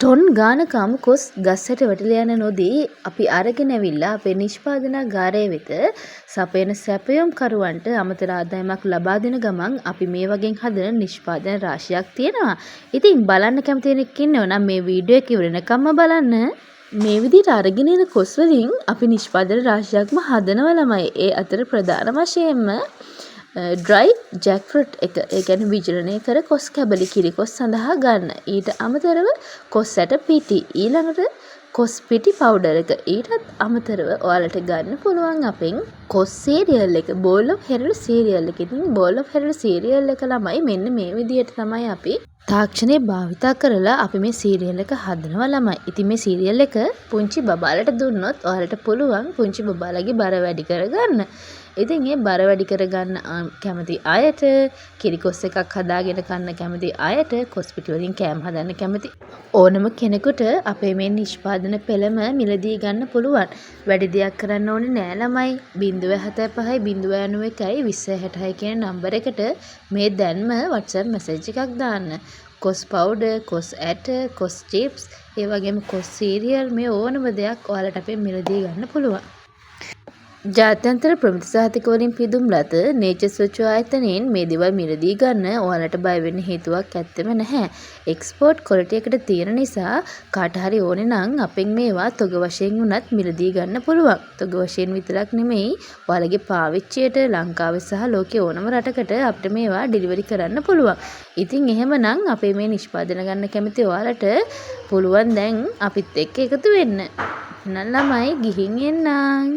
Ton ගානකම් කොස් ගස්හැට වැටිලා යන නොදී අපි අරගෙන ඇවිල්ලා අපේ නිෂ්පාදනාගාරය වෙත සපයන සැපයුම්කරුවන්ට අමතර ආදායමක් ලබා දෙන ගමන් අපි මේ වගේ හදන නිෂ්පාදන රාශියක් තියෙනවා. ඉතින් බලන්න කැමති කෙනෙක් ඉන්නව නම් මේ වීඩියෝ එක ඉවර වෙනකම්ම බලන්න. මේ විදිහට අරගෙන එන කොස් වලින් අපි නිෂ්පාදන රාශියක්ම හදනවා ළමයි. ඒ අතර ප්‍රධාන වශයෙන්ම ඩ්‍රයි ජැක්ෆෘට් එක ඒ කියන්නේ විජලනය කර කොස් කැබලි කිරි කොස් සඳහා ගන්න. ඊට අමතරව කොස් ඇට පිටි ඊළඟට කොස් පිටි පවුඩර් එක. ඊටත් අමතරව ඔයාලට ගන්න පුළුවන් අපෙන් කොස් සීරියල් එක බෝල් ඔෆ් හෙරල් සීරියල් එක. ඉතින් බෝල් ඔෆ් හෙරල් සීරියල් එක ළමයි මෙන්න මේ විදිහට තමයි අපි තාක්ෂණය භාවිතා කරලා අපි මේ සීරියල් එක හදනවා ළමයි. ඉතින් මේ සීරියල් එක පුංචි බබාලට දුන්නොත් ඔයාලට පුළුවන් පුංචි බබාලගේ බර වැඩි කරගන්න. ඉතින් ඒ බර වැඩි කරගන්න කැමති අයට කිරිකොස් එකක් හදාගෙන කන්න කැමති අයට කොස් පිටි වලින් කෑම හදන්න කැමති ඕනම කෙනෙකුට අපේ මේ නිෂ්පාදන පෙළම මිලදී ගන්න පුළුවන්. වැඩි දෙයක් කරන්න ඕනේ නෑ ළමයි. 075 091 2066 කියන නම්බර එකට මේ දැන්ම WhatsApp මැසේජ් එකක් දාන්න. කොස් පවුඩර්, කොස් ඇට, කොස් චිප්ස්, ඒ වගේම කොස් සීරියල් මේ ඕනම දෙයක් ඔයාලට අපේ මිලදී ගන්න පුළුවන්. ජාත්‍යන්තර ප්‍රමිති සහතික වලින් පිදුම් ලද නේචර් සුචු ආයතනයෙන් මේ දේවල් මිලදී ගන්න ඔයාලට බය වෙන්න හේතුවක් ඇත්තෙම නැහැ. එක්ස්පෝර්ට් ක්වොලිටි එකට තියෙන නිසා කාට හරි ඕනේ නම් අපෙන් මේවා තොග වශයෙන් උනත් මිලදී ගන්න පුළුවන්. තොග වශයෙන් විතරක් නෙමෙයි ඔයාලගේ පාවිච්චියට ලංකාවේ සහ ලෝකේ ඕනම රටකට අපිට මේවා ඩෙලිවරි කරන්න පුළුවන්. ඉතින් එහෙමනම් අපේ මේ නිෂ්පාදන ගන්න කැමති ඔයාලට පුළුවන් දැන් අපිත් එක්ක එකතු වෙන්න. එහෙනම් ළමයි ගිහින් එන්නම්.